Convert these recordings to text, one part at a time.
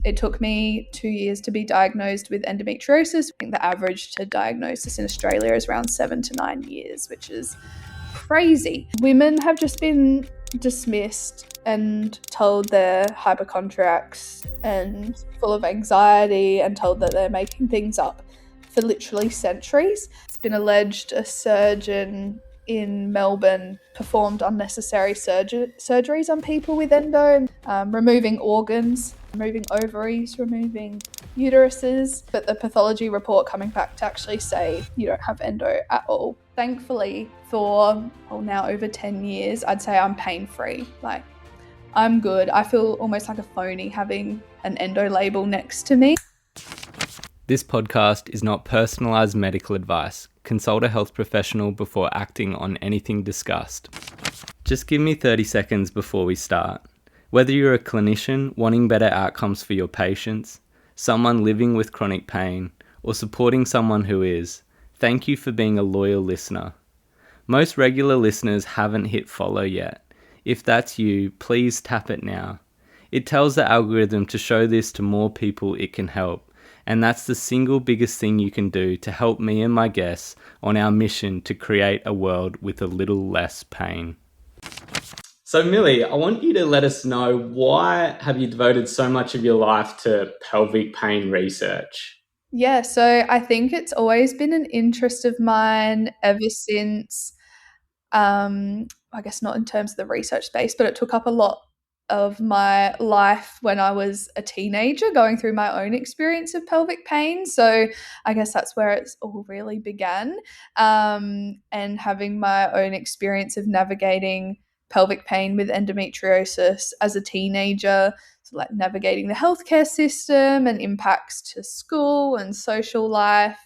It took me 2 years to be diagnosed with endometriosis. I think the average to diagnosis in Australia is around 7 to 9 years, which is crazy. Women have just been dismissed and told they're hypochondriacs and full of anxiety and told that they're making things up for literally centuries. It's been alleged a surgeon in Melbourne performed unnecessary surgeries on people with endo, removing organs, removing ovaries, removing uteruses, but the pathology report coming back to actually say you don't have endo at all. Thankfully, for now over 10 years, I'd say I'm pain-free. Like, I'm good. I feel almost like a phony having an endo label next to me. This podcast is not personalised medical advice. Consult a health professional before acting on anything discussed. Just give me 30 seconds before we start. Whether you're a clinician wanting better outcomes for your patients, someone living with chronic pain, or supporting someone who is, thank you for being a loyal listener. Most regular listeners haven't hit follow yet. If that's you, please tap it now. It tells the algorithm to show this to more people it can help. And that's the single biggest thing you can do to help me and my guests on our mission to create a world with a little less pain. So Millie, I want you to let us know, why have you devoted so much of your life to pelvic pain research? Yeah, so I think it's always been an interest of mine ever since, I guess not in terms of the research space, but it took up a lot of my life when I was a teenager, going through my own experience of pelvic pain. So I guess that's where it's all really began, and having my own experience of navigating pelvic pain with endometriosis as a teenager, so like navigating the healthcare system and impacts to school and social life,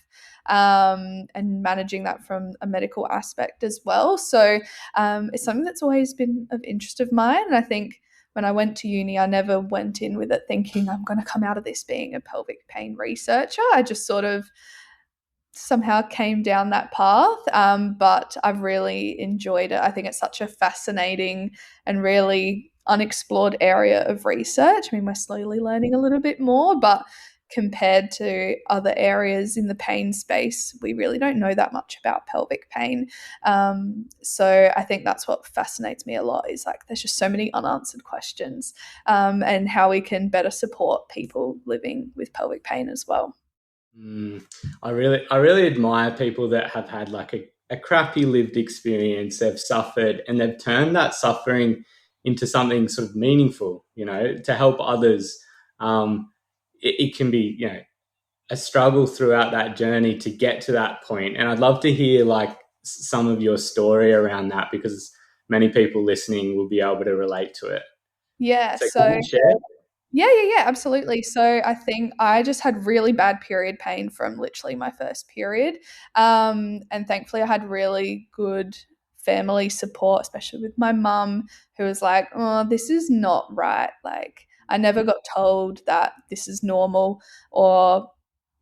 and managing that from a medical aspect as well. So it's something that's always been of interest of mine. And I think when I went to uni, I never went in with it thinking I'm going to come out of this being a pelvic pain researcher. I just sort of somehow came down that path, but I've really enjoyed it. I think it's such a fascinating and really unexplored area of research. I mean, we're slowly learning a little bit more, but compared to other areas in the pain space, we really don't know that much about pelvic pain. So I think that's what fascinates me a lot, is like there's just so many unanswered questions, and how we can better support people living with pelvic pain as well. I really admire people that have had like a crappy lived experience. They've suffered and they've turned that suffering into something sort of meaningful, to help others. It can be, a struggle throughout that journey to get to that point. And I'd love to hear like some of your story around that, because many people listening will be able to relate to it. Yeah, Can so you share? yeah, absolutely. So I think I just had really bad period pain from literally my first period. And thankfully I had really good family support, especially with my mum, who was like, oh, this is not right. Like, I never got told that this is normal or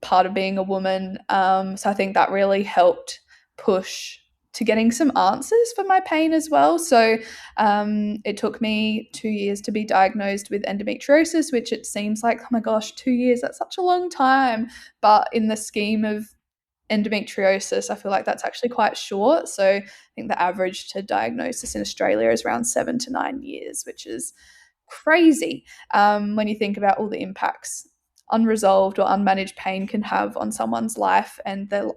part of being a woman. So I think that really helped push to getting some answers for my pain as well. So it took me 2 years to be diagnosed with endometriosis, which it seems like, oh my gosh, 2 years, that's such a long time. But in the scheme of endometriosis, I feel like that's actually quite short. So I think the average to diagnosis in Australia is around 7 to 9 years, which is crazy, when you think about all the impacts unresolved or unmanaged pain can have on someone's life and their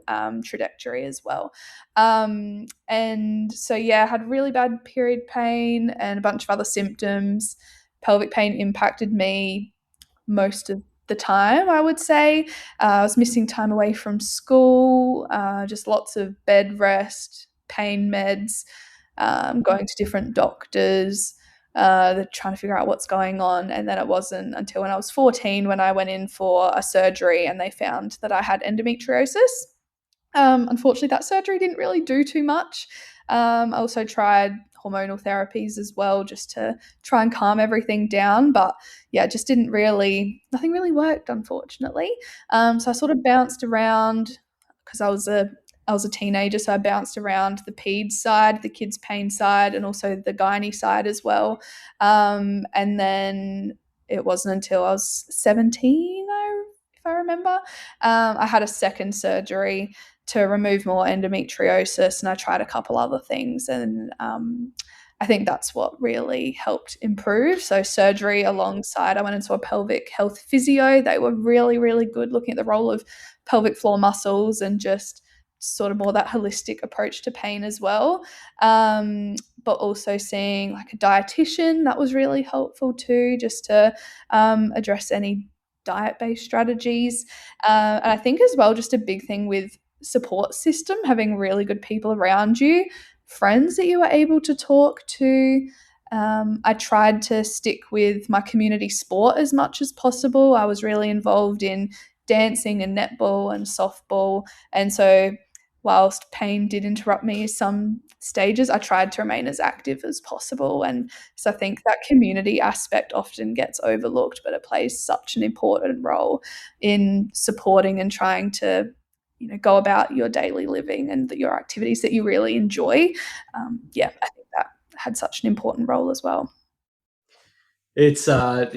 trajectory as well. And so, yeah, I had really bad period pain and a bunch of other symptoms. Pelvic pain impacted me most of the time, I would say. I was missing time away from school, just lots of bed rest, pain meds, going to different doctors. They're trying to figure out what's going on. And then it wasn't until when I was 14 when I went in for a surgery and they found that I had endometriosis. Unfortunately, that surgery didn't really do too much. I also tried hormonal therapies as well, just to try and calm everything down. But yeah, just nothing really worked, unfortunately. So I sort of bounced around because I was a teenager, so I bounced around the peds side, the kids pain side, and also the gynae side as well. And then it wasn't until I was 17, if I remember, I had a second surgery to remove more endometriosis, and I tried a couple other things, and I think that's what really helped improve. So surgery alongside, I went into a pelvic health physio. They were really, really good looking at the role of pelvic floor muscles and just sort of more that holistic approach to pain as well. But also seeing like a dietitian, that was really helpful too, just to address any diet-based strategies. And I think as well, just a big thing with support system, having really good people around you, friends that you were able to talk to. I tried to stick with my community sport as much as possible. I was really involved in dancing and netball and softball. And so, whilst pain did interrupt me some stages, I tried to remain as active as possible. And so, I think that community aspect often gets overlooked, but it plays such an important role in supporting and trying to go about your daily living and your activities that you really enjoy. Yeah, I think that had such an important role as well. It's not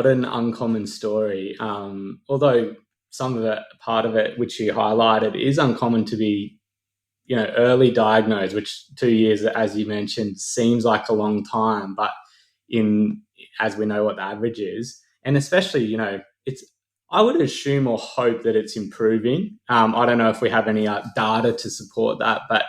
an uncommon story. Although some of it, part of it, which you highlighted, is uncommon to be, early diagnosed, which 2 years, as you mentioned, seems like a long time, but as we know what the average is, and especially, it's, I would assume or hope that it's improving. I don't know if we have any data to support that, but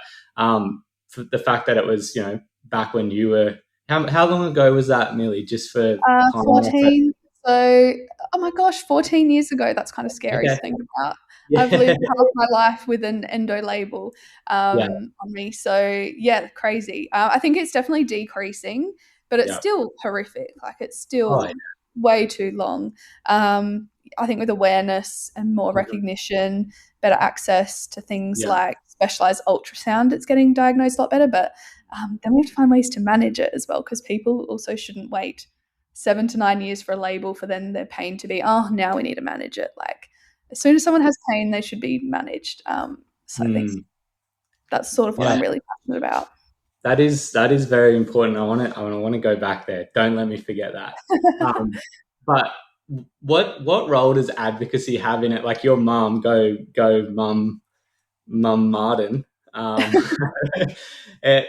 for the fact that it was, back when you were, how long ago was that, Millie? Just for time. 14. So, oh my gosh, 14 years ago. That's kind of scary to Okay. think about. I've Yeah. lived half my life with an endo label Yeah. on me. So, yeah, crazy. I think it's definitely decreasing, but it's Yeah. still horrific. Like, it's Oh, yeah. still way too long. I think with awareness and more Mhm. recognition, better access to things Yeah. like specialized ultrasound, it's getting diagnosed a lot better. But then we have to find ways to manage it as well, because people also shouldn't wait 7 to 9 years for a label for then their pain to be, oh, now we need to manage it. Like, as soon as someone has pain, they should be managed. So I think Mm. that's sort of what I'm Yeah. really passionate about. That is very important. I want to go back there. Don't let me forget that. Um, but what role does advocacy have in it? Like your mum, go mum Mardon. Um,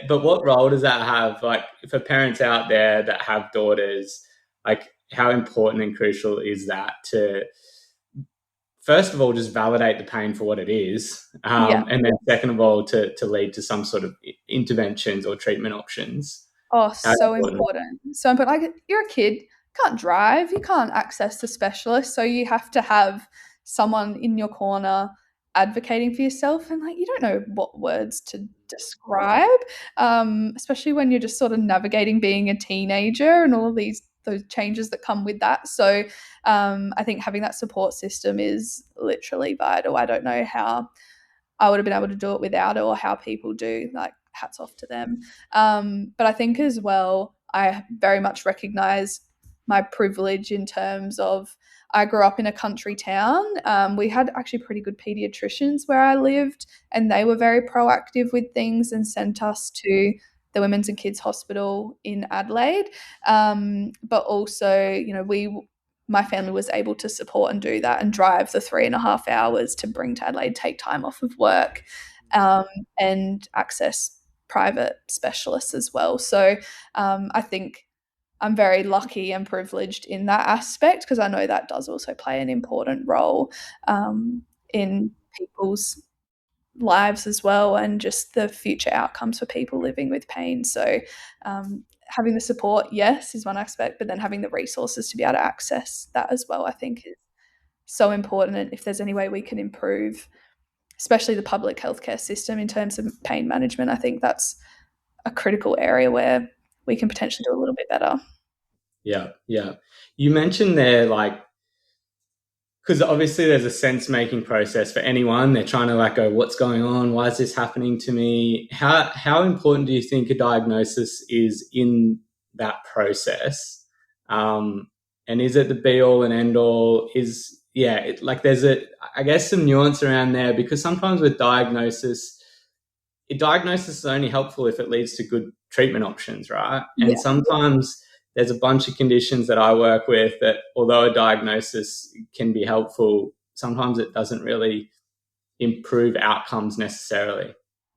but what role does that have? Like for parents out there that have daughters, like how important and crucial is that to, first of all, just validate the pain for what it is, Yeah. and then second of all, to lead to some sort of interventions or treatment options. Oh, How so important? important. So important. Like, you're a kid, can't drive, you can't access the specialist, so you have to have someone in your corner advocating for yourself, and like you don't know what words to describe, especially when you're just sort of navigating being a teenager and all of those changes that come with that. So I think having that support system is literally vital. I don't know how I would have been able to do it without it, or how people do. Like, hats off to them. But I think as well, I very much recognize my privilege in terms of I grew up in a country town. We had actually pretty good pediatricians where I lived, and they were very proactive with things and sent us to the Women's and Kids Hospital in Adelaide. But also, my family was able to support and do that and drive the 3.5 hours to bring to Adelaide, take time off of work, um, and access private specialists as well. So I think I'm very lucky and privileged in that aspect, because I know that does also play an important role in people's lives as well, and just the future outcomes for people living with pain. So having the support, yes, is one aspect, but then having the resources to be able to access that as well, I think is so important. And if there's any way we can improve, especially the public healthcare system in terms of pain management, I think that's a critical area where we can potentially do a little bit better. Yeah, yeah. You mentioned there, like, because obviously there's a sense making process for anyone. They're trying to like go, what's going on? Why is this happening to me? How important do you think a diagnosis is in that process? And is it the be all and end all? Like there's I guess some nuance around there, because sometimes with diagnosis is only helpful if it leads to good treatment options, right? And Yeah. sometimes there's a bunch of conditions that I work with that, although a diagnosis can be helpful, sometimes it doesn't really improve outcomes necessarily.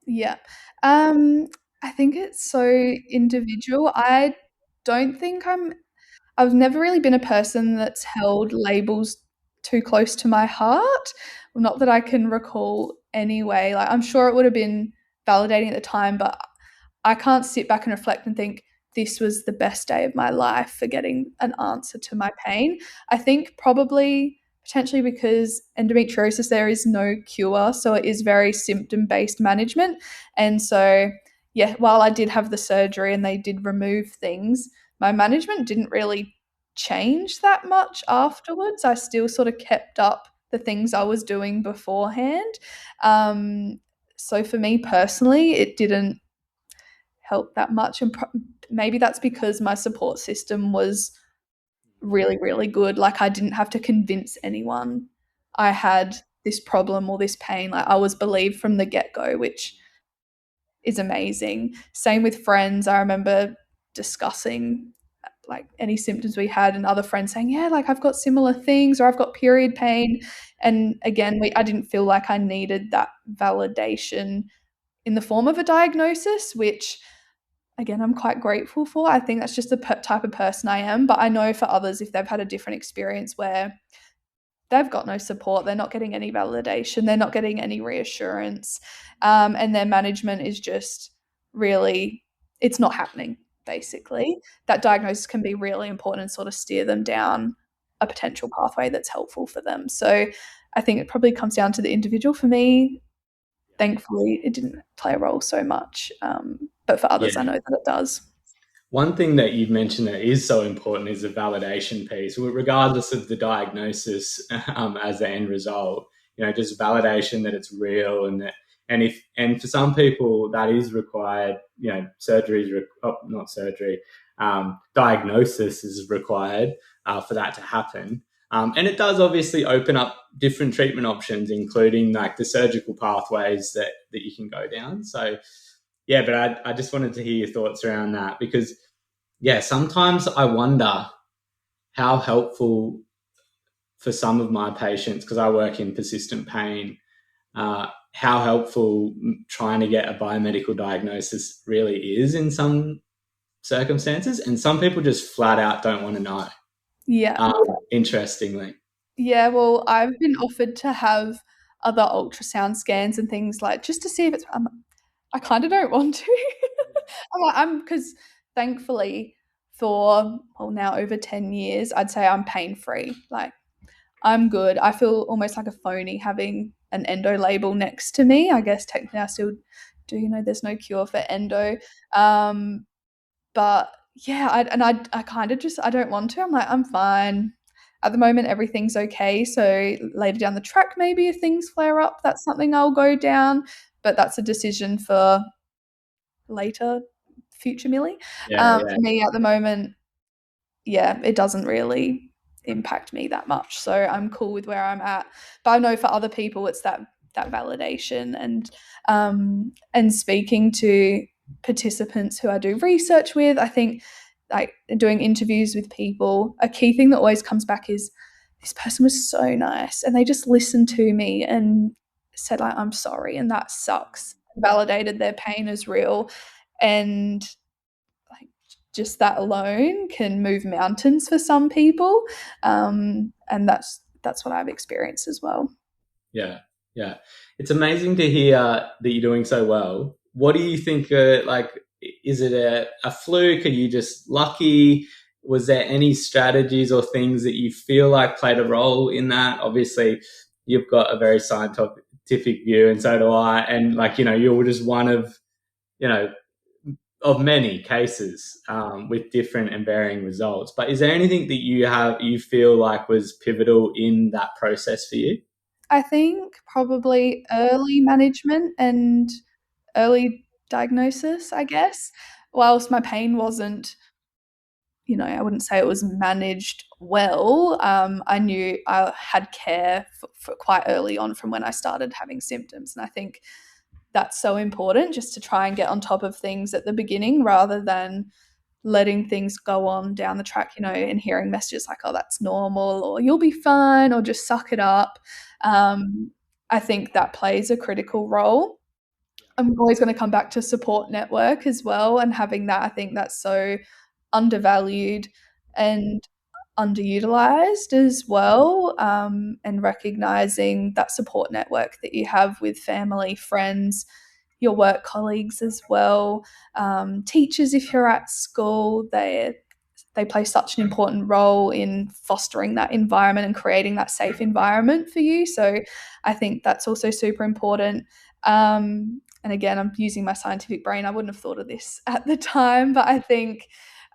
Yeah. I think it's so individual. Don't think I've never really been a person that's held labels too close to my heart. Well, not that I can recall anyway. Like I'm sure it would have been validating at the time, but I can't sit back and reflect and think this was the best day of my life for getting an answer to my pain. I think probably potentially because endometriosis, there is no cure. So it is very symptom based management. And so, yeah, while I did have the surgery and they did remove things, my management didn't really change that much afterwards. I still sort of kept up the things I was doing beforehand. Um, so for me personally, it didn't help that much. And maybe that's because my support system was really, really good. Like I didn't have to convince anyone I had this problem or this pain. Like I was believed from the get go, which is amazing. Same with friends. I remember discussing like any symptoms we had and other friends saying, yeah, like I've got similar things or I've got period pain. And again, I didn't feel like I needed that validation in the form of a diagnosis, which again, I'm quite grateful for. I think that's just the type of person I am. But I know for others, if they've had a different experience where they've got no support, they're not getting any validation, they're not getting any reassurance, and their management is just really, it's not happening, basically. That diagnosis can be really important and sort of steer them down a potential pathway that's helpful for them. So I think it probably comes down to the individual. For me, thankfully, it didn't play a role so much. But for others, I Yeah. know that it does. One thing that you've mentioned that is so important is the validation piece, regardless of the diagnosis as the end result. Just validation that it's real, and for some people that is required. Surgery is not surgery, diagnosis is required for that to happen. And it does obviously open up different treatment options, including like the surgical pathways that you can go down. So yeah, but I just wanted to hear your thoughts around that because, yeah, sometimes I wonder how helpful for some of my patients, because I work in persistent pain, how helpful trying to get a biomedical diagnosis really is in some circumstances. And some people just flat out don't want to know, Yeah. interestingly. Yeah. Well, I've been offered to have other ultrasound scans and things like just to see if it's, I kind of don't want to. Because thankfully for, well, now over 10 years, I'd say I'm pain free. Like, I'm good. I feel almost like a phony having an endo label next to me. I guess technically I still do, there's no cure for endo. Um, but yeah, I kind of just, I don't want to. I'm like, I'm fine. At the moment, everything's okay. So later down the track, maybe if things flare up, that's something I'll go down. But that's a decision for later, future Millie. Yeah, For yeah, me at the moment, yeah, it doesn't really impact me that much. So I'm cool with where I'm at. But I know for other people, it's that validation and speaking to participants who I do research with. I think like doing interviews with people, a key thing that always comes back is this person was so nice and they just listened to me and said like I'm sorry and that sucks. Validated their pain as real and like just that alone can move mountains for some people, and that's what I've experienced as well. yeah, yeah. It's amazing to hear that you're doing so well. What do you think? Is it a fluke? Are you just lucky? Was there any strategies or things that you feel like played a role in that? Obviously, you've got a very scientific view, and so do I. And you're just one you know, of many cases with different and varying results. But is there anything that you feel like was pivotal in that process for you? I think probably early management and early diagnosis, I guess. Whilst my pain wasn't, I wouldn't say it was managed well. I knew I had care for quite early on from when I started having symptoms. And I think that's so important just to try and get on top of things at the beginning rather than letting things go on down the track, and hearing messages like, oh, that's normal, or you'll be fine, or just suck it up. I think that plays a critical role. I'm always going to come back to support network as well, and having that, I think that's so undervalued and underutilized as well, and recognizing that support network that you have with family, friends, your work colleagues as well, teachers if you're at school. They play such an important role in fostering that environment and creating that safe environment for you. So I think that's also super important. And again, I'm using my scientific brain. I wouldn't have thought of this at the time, but I think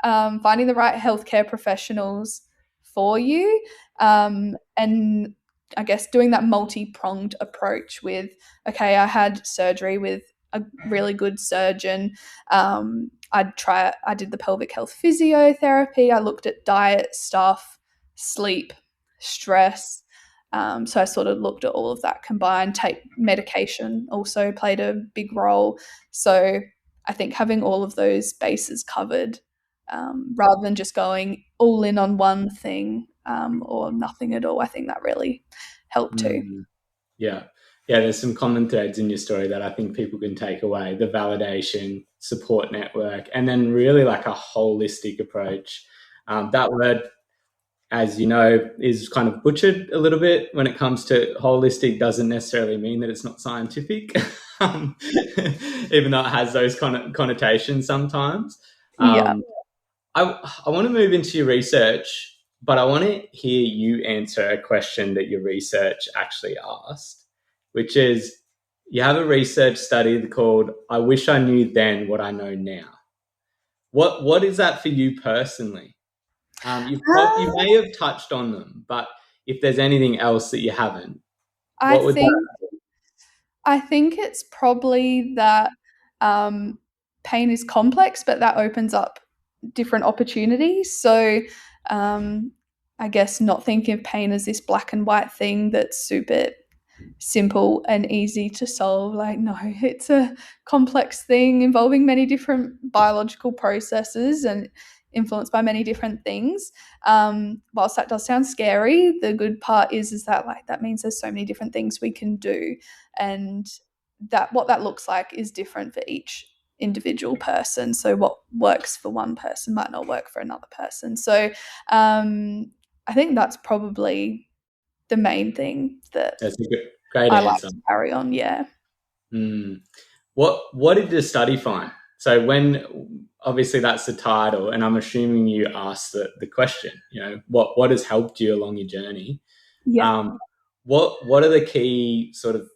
finding the right healthcare professionals for you, and I guess doing that multi-pronged approach with, okay, I had surgery with a really good surgeon. I did the pelvic health physiotherapy. I looked at diet stuff, sleep, stress. So I sort of looked at all of that combined. Take medication also played a big role. So I think having all of those bases covered, rather than just going all in on one thing, or nothing at all, I think that really helped too. Yeah. Yeah, there's some common threads in your story that I think people can take away: the validation, support network, and then really like a holistic approach. That word, as you know, is kind of butchered a little bit when it comes to holistic. Doesn't necessarily mean that it's not scientific, even though it has those kind of connotations sometimes. Yeah. I want to move into your research, but I want to hear you answer a question that your research actually asked, which is, you have a research study called "I Wish I Knew Then What I Know Now." What is that for you personally? You may have touched on them, but if there's anything else that you haven't, I what would that? think I think it's probably that, um, pain is complex, but that opens up different opportunities. So, um, I guess not thinking of pain as this black and white thing that's super simple and easy to solve. Like, no, it's a complex thing involving many different biological processes and influenced by many different things. Whilst that does sound scary, the good part is that, like, that means there's so many different things we can do, and that what that looks like is different for each individual person. So what works for one person might not work for another person. So I think that's probably the main thing that That's a great I like answer. to carry on. Yeah. Mm. What did the study find? So when, obviously that's the title, and I'm assuming you asked the question, what has helped you along your journey? Yeah. Um, what are the key sort of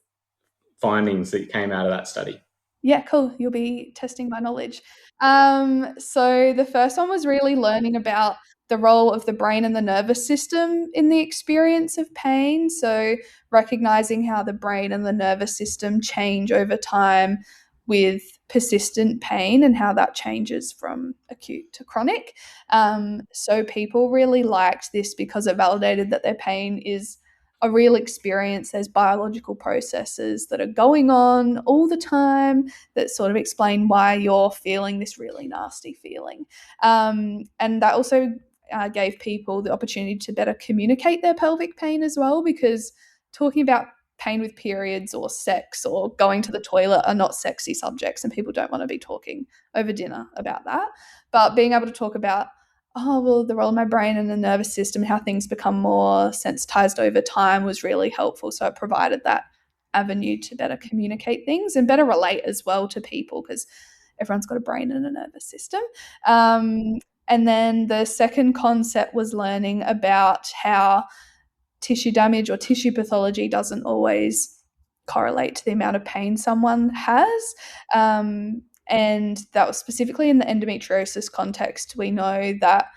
findings that came out of that study? Yeah, cool. You'll be testing my knowledge. So the first one was really learning about the role of the brain and the nervous system in the experience of pain. So recognizing how the brain and the nervous system change over time with persistent pain, and how that changes from acute to chronic. So people really liked this because it validated that their pain is a real experience. There's biological processes that are going on all the time that sort of explain why you're feeling this really nasty feeling. And that also gave people the opportunity to better communicate their pelvic pain as well, because talking about pain with periods or sex or going to the toilet are not sexy subjects, and people don't want to be talking over dinner about that. But being able to talk about, oh, well, the role of my brain and the nervous system, how things become more sensitized over time, was really helpful. So it provided that avenue to better communicate things and better relate as well to people, because everyone's got a brain and a nervous system. And then the second concept was learning about how tissue damage or tissue pathology doesn't always correlate to the amount of pain someone has. And that was specifically in the endometriosis context. We know that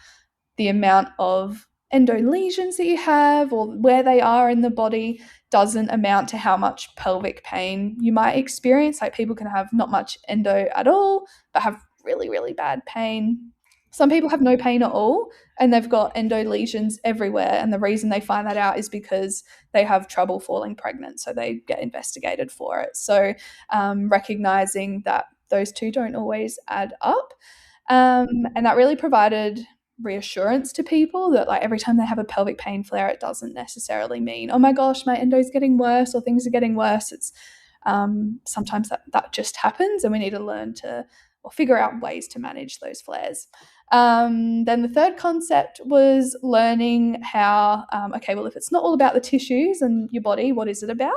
the amount of endo lesions that you have or where they are in the body doesn't amount to how much pelvic pain you might experience. Like, people can have not much endo at all, but have really, really bad pain. Some people have no pain at all and they've got endo lesions everywhere. And the reason they find that out is because they have trouble falling pregnant. So they get investigated for it. So recognizing that those two don't always add up. And that really provided reassurance to people that like every time they have a pelvic pain flare, it doesn't necessarily mean, oh my gosh, my endo's getting worse or things are getting worse. It's sometimes that just happens, and we need to learn to or figure out ways to manage those flares. Then the third concept was learning how, okay, well, if it's not all about the tissues and your body, what is it about?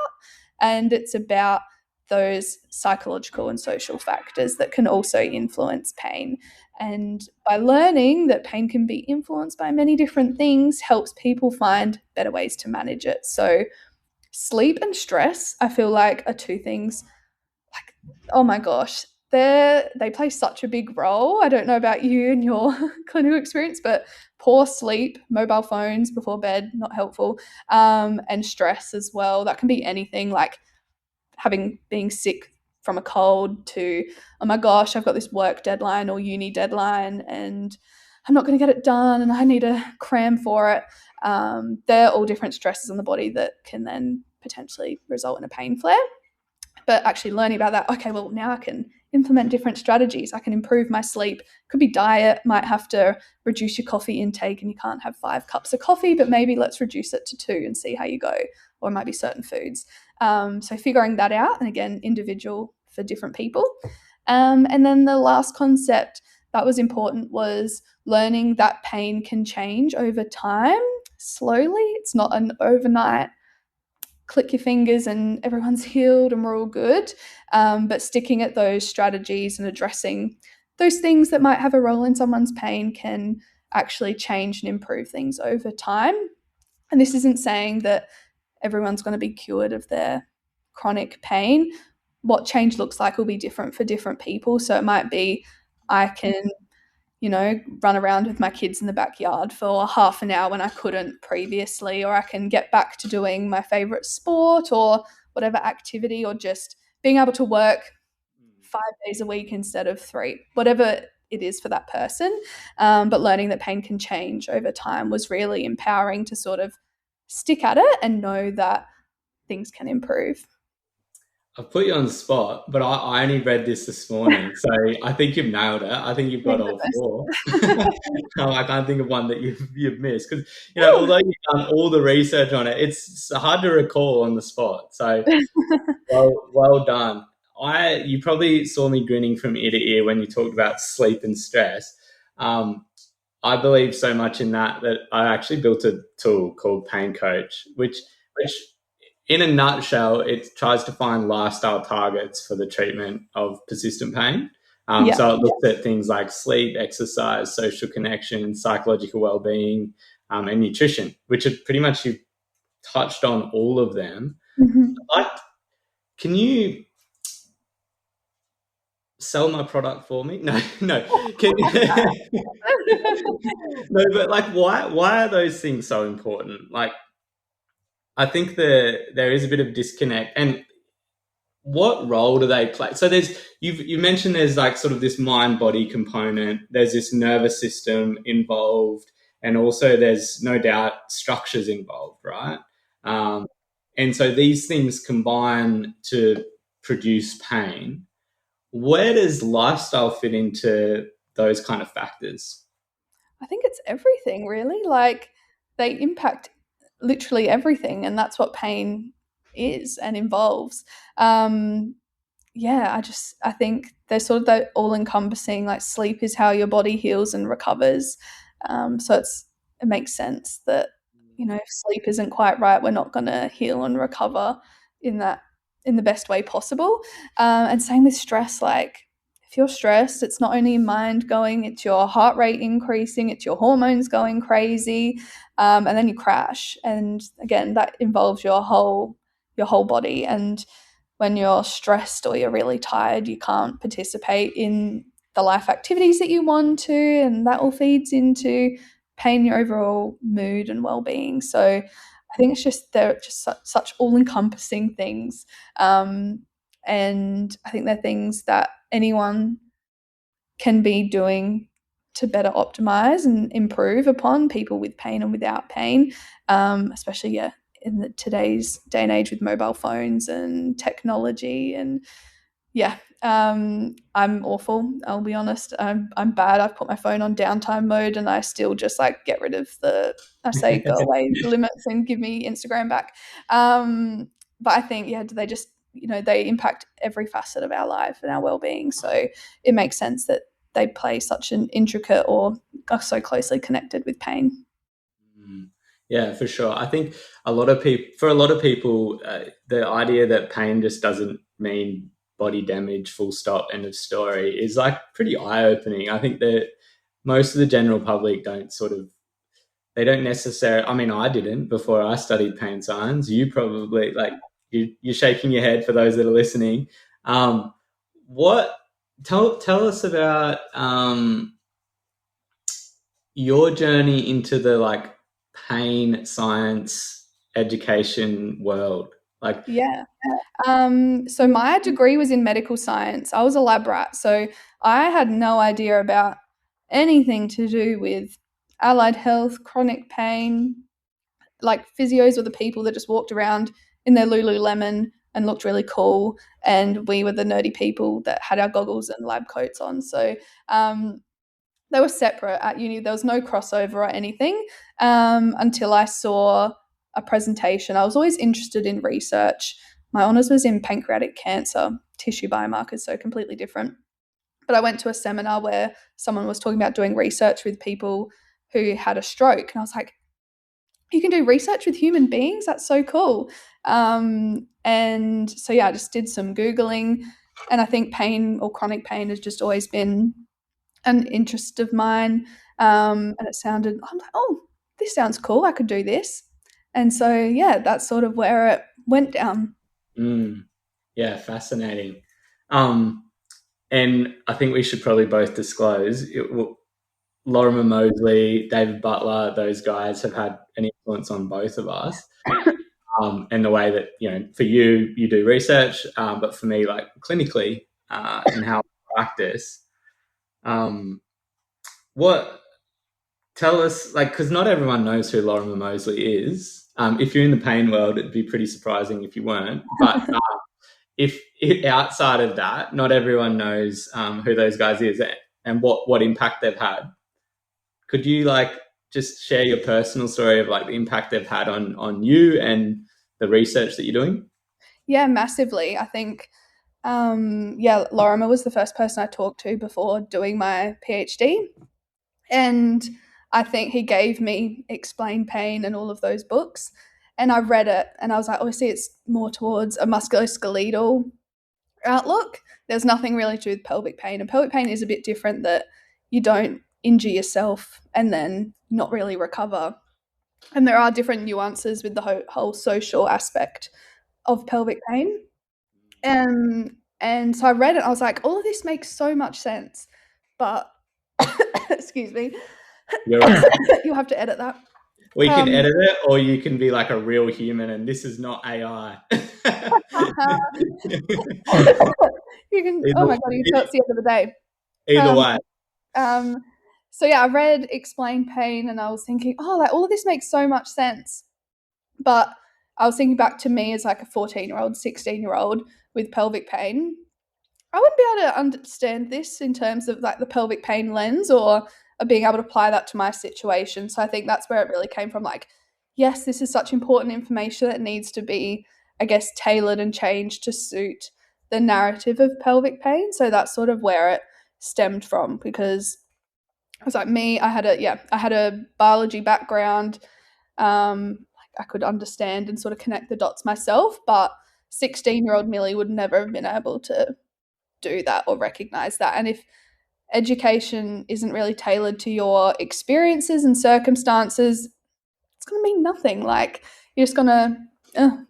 And it's about those psychological and social factors that can also influence pain. And by learning that pain can be influenced by many different things, helps people find better ways to manage it. So, sleep and stress, I feel like, are two things like, oh my gosh, they play such a big role. I don't know about you and your clinical experience, but poor sleep, mobile phones before bed, not helpful, and stress as well. That can be anything like being sick from a cold to, oh my gosh, I've got this work deadline or uni deadline and I'm not going to get it done and I need to cram for it. They're all different stresses on the body that can then potentially result in a pain flare. But actually learning about that, okay, well, now I can implement different strategies. I can improve my sleep. Could be diet, might have to reduce your coffee intake and you can't have 5 cups of coffee, but maybe let's reduce it to 2 and see how you go. Or it might be certain foods. So figuring that out, and again, individual for different people. And then the last concept that was important was learning that pain can change over time, slowly. It's not an overnight click your fingers and everyone's healed and we're all good. But sticking at those strategies and addressing those things that might have a role in someone's pain can actually change and improve things over time. And this isn't saying that everyone's going to be cured of their chronic pain. What change looks like will be different for different people. So it might be I can run around with my kids in the backyard for half an hour when I couldn't previously, or I can get back to doing my favorite sport or whatever activity, or just being able to work 5 days a week instead of 3, whatever it is for that person. But learning that pain can change over time was really empowering to sort of stick at it and know that things can improve. I've put you on the spot, but I only read this morning, so I think you've nailed it. I think you've got Thank all goodness. 4. No, I can't think of one that you've missed because although you've done all the research on it, it's hard to recall on the spot. So well done. You probably saw me grinning from ear to ear when you talked about sleep and stress. I believe so much in that I actually built a tool called Pain Coach, which in a nutshell, it tries to find lifestyle targets for the treatment of persistent pain. Yeah. So it looks at things like sleep, exercise, social connection, psychological well-being, and nutrition, which are pretty much, you've touched on all of them. Mhm. Can you sell my product for me? No. Can no, but like, why are those things so important? Like, I think there is a bit of disconnect, and what role do they play? So you mentioned there's like sort of this mind body component. There's this nervous system involved, and also there's no doubt structures involved, right? And so these things combine to produce pain. Where does lifestyle fit into those kind of factors? I think it's everything, really. Like, they impact literally everything, and that's what pain is and involves. Yeah, I think they're sort of that all encompassing. Like, sleep is how your body heals and recovers. So it makes sense that if sleep isn't quite right, we're not going to heal and recover in that in the best way possible. And same with stress. Like, if you're stressed, it's not only your mind going, it's your heart rate increasing, it's your hormones going crazy, and then you crash. And again, that involves your whole body. And when you're stressed or you're really tired, you can't participate in the life activities that you want to, and that all feeds into pain, your overall mood and well-being. So I think they're just such all-encompassing things, and I think they're things that anyone can be doing to better optimize and improve upon people with pain and without pain, especially in today's day and age with mobile phones and technology. And yeah, I'm awful. I'll be honest. I'm bad. I've put my phone on downtime mode, and I still just like get rid of I say go away limits and give me Instagram back. But I think they just they impact every facet of our life and our well-being. So it makes sense that they play such an intricate or are so closely connected with pain. Yeah, for sure. I think for a lot of people, the idea that pain just doesn't mean body damage, full stop, end of story, is like pretty eye opening. I think that most of the general public they don't necessarily. I mean, I didn't before I studied pain science. You probably you're shaking your head for those that are listening. What tell us about your journey into the pain science education world. Yeah. So my degree was in medical science. I was a lab rat, so I had no idea about anything to do with allied health, chronic pain. Like physios were the people that just walked around in their Lululemon and looked really cool, and we were the nerdy people that had our goggles and lab coats on. So they were separate at uni. There was no crossover or anything until I saw a presentation. I was always interested in research. My honours was in pancreatic cancer, tissue biomarkers, so completely different. But I went to a seminar where someone was talking about doing research with people who had a stroke. And I was like, you can do research with human beings? That's so cool. And so, I just did some Googling. And I think pain or chronic pain has just always been an interest of mine. And I'm like, oh, this sounds cool. I could do this. And so, that's sort of where it went down. Yeah, fascinating. And I think we should probably both disclose Lorimer Moseley, David Butler, those guys have had an influence on both of us. And the way that, for you do research, but for me, clinically and how I practice. Tell us, because not everyone knows who Lorimer Moseley is. If you're in the pain world, it'd be pretty surprising if you weren't. But if outside of that, not everyone knows who those guys is and what impact they've had. Could you just share your personal story of the impact they've had on you and the research that you're doing? Yeah, massively. I think, Lorimer was the first person I talked to before doing my PhD. And I think he gave me Explain Pain and all of those books. And I read it and I was like, obviously, it's more towards a musculoskeletal outlook. There's nothing really to do with pelvic pain. And pelvic pain is a bit different, that you don't injure yourself and then not really recover. And there are different nuances with the whole social aspect of pelvic pain. And so I read it and I was like, all of this makes so much sense. But excuse me. You'll have to edit that. We can edit it, or you can be like a real human, and this is not AI. You can. Oh my god, you can tell it's the end of the day. Either way. So I read Explain Pain, and I was thinking, all of this makes so much sense. But I was thinking back to me as like a 14-year-old, 16-year-old with pelvic pain. I wouldn't be able to understand this in terms of the pelvic pain lens or being able to apply that to my situation. So I think that's where it really came from. Yes, this is such important information that needs to be, I guess, tailored and changed to suit the narrative of pelvic pain. So that's sort of where it stemmed from, because I was like me, I had a biology background. I could understand and sort of connect the dots myself, but 16-year-old Millie would never have been able to do that or recognize that. And if education isn't really tailored to your experiences and circumstances, it's going to mean nothing. You're just going to,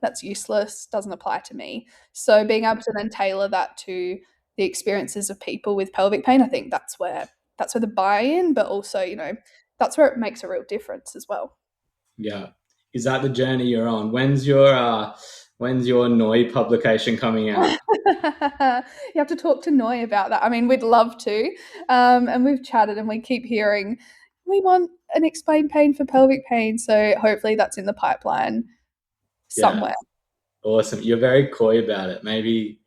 that's useless, doesn't apply to me. So being able to then tailor that to the experiences of people with pelvic pain, I think that's where the buy-in, but also, that's where it makes a real difference as well. Yeah. Is that the journey you're on? When's your Noi publication coming out? You have to talk to Noi about that. I mean, we'd love to. And we've chatted and we keep hearing, we want an Explain Pain for pelvic pain. So hopefully that's in the pipeline somewhere. Yeah. Awesome. You're very coy about it. Maybe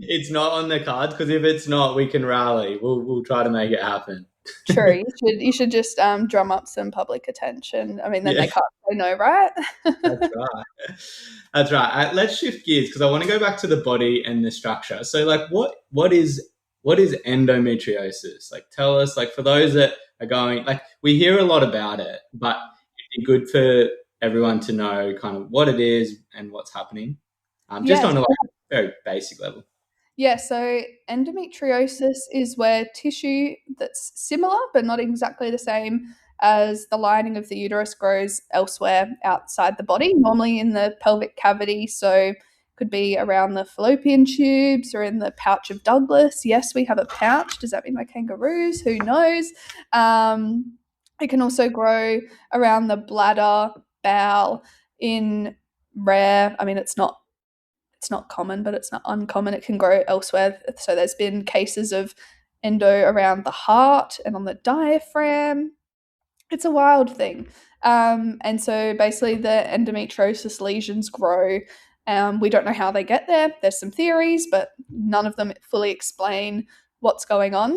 It's not on the cards because if it's not, we can rally. We'll try to make it happen. True. You should just drum up some public attention. I mean, then Yeah, they can't say no, right? that's right. That's right. Let's shift gears because I want to go back to the body and the structure. So, like, what is endometriosis? Like, tell us. Like, for those that are going, like, we hear a lot about it, but it'd be good for everyone to know kind of what it is and what's happening, just Yes. on a like very basic level. Yeah, so endometriosis is where tissue that's similar but not exactly the same as the lining of the uterus grows elsewhere outside the body, normally in the pelvic cavity. So could be around the fallopian tubes or in the pouch of Douglas. Yes, we have a pouch. Does that mean we're kangaroos? Who knows? It can also grow around the bladder, bowel, in rare, I mean, it's not common, but it's not uncommon. It can grow elsewhere. So there's been cases of endo around the heart and on the diaphragm. It's a wild thing. And so basically, the endometriosis lesions grow. We don't know how they get there. There's some theories, but none of them fully explain what's going on.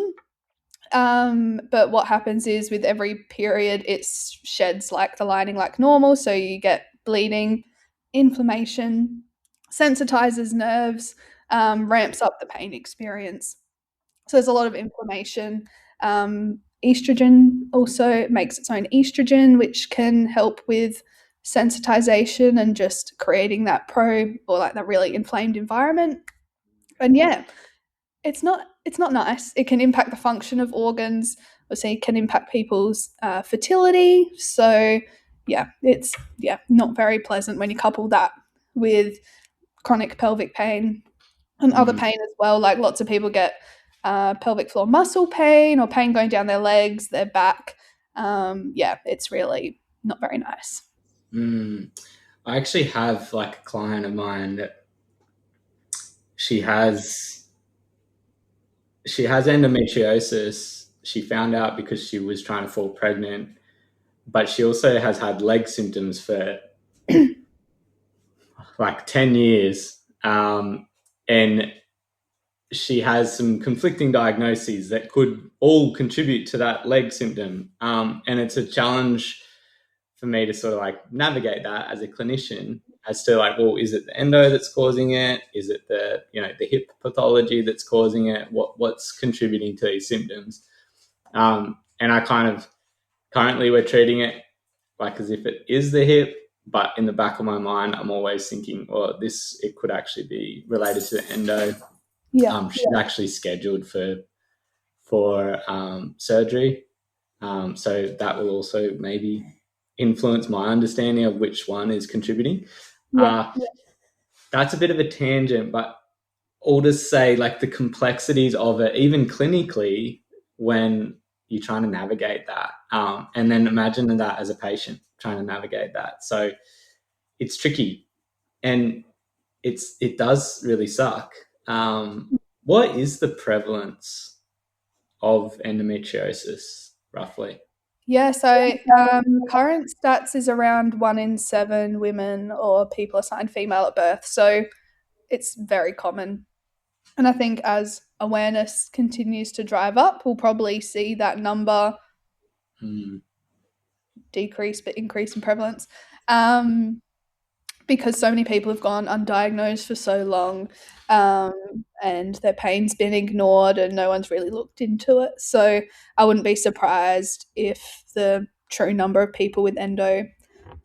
But what happens is with every period, it sheds like the lining like normal. So you get bleeding, inflammation, sensitizes nerves, ramps up the pain experience. So there's a lot of inflammation. Estrogen also makes its own estrogen, which can help with sensitization and just creating that pro or like that really inflamed environment. And yeah, it's not nice. It can impact the function of organs. Obviously, it can impact people's fertility. So it's not very pleasant when you couple that with chronic pelvic pain and other Mm, pain as well. Like lots of people get pelvic floor muscle pain or pain going down their legs, their back. It's really not very nice. mm. I actually have like a client of mine that she has she has endometriosis. She found out because she was trying to fall pregnant, but she also has had leg symptoms for like 10 years. And she has some conflicting diagnoses that could all contribute to that leg symptom. And it's a challenge for me to sort of like navigate that as a clinician as to like, well, is it the endo that's causing it? Is it the hip pathology that's causing it? What's contributing to these symptoms? And I kind of currently we're treating it like as if it is the hip, but in the back of my mind, I'm always thinking, well, it could actually be related to the endo. Yeah. She's actually scheduled for surgery, so that will also maybe influence my understanding of which one is contributing. Yeah. Uh, that's a bit of a tangent, but all to say, like the complexities of it, even clinically, when you're trying to navigate that, and then imagine that as a patient trying to navigate that. So it's tricky, and it does really suck. What is the prevalence of endometriosis roughly? Yeah, so current stats is around 1 in 7 women or people assigned female at birth. So it's very common. And I think as awareness continues to drive up, we'll probably see that number Mm, decrease but increase in prevalence. Um, because so many people have gone undiagnosed for so long, um, and their pain's been ignored and no one's really looked into it. So I wouldn't be surprised if the true number of people with endo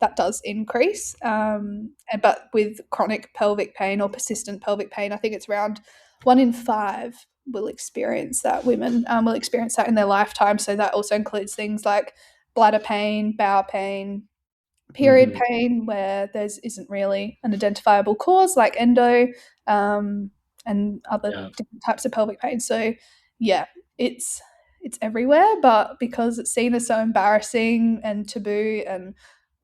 that does increase. But with chronic pelvic pain or persistent pelvic pain, I think it's around 1 in 5 will experience that. Women will experience that in their lifetime. So that also includes things like bladder pain, bowel pain, period hmm pain where there isn't really an identifiable cause like endo, and other Yeah. different types of pelvic pain. So yeah, it's it's everywhere, but because it's seen as so embarrassing and taboo and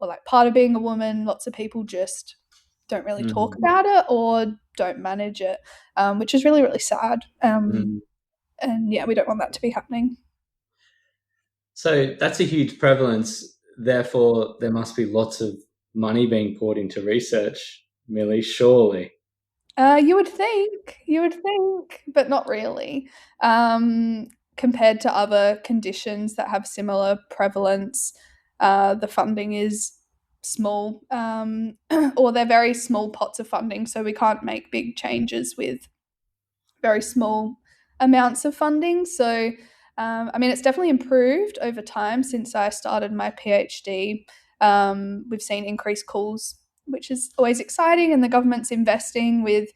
or like part of being a woman, lots of people just don't really talk hmm about it or don't manage it, which is really really sad. And yeah, we don't want that to be happening. So that's a huge prevalence. Therefore, there must be lots of money being poured into research, Millie, surely. You would think, but not really. Compared to other conditions that have similar prevalence, the funding is small, or they're very small pots of funding, so we can't make big changes with very small amounts of funding. So, I mean, it's definitely improved over time since I started my PhD. We've seen increased calls, which is always exciting, and the government's investing with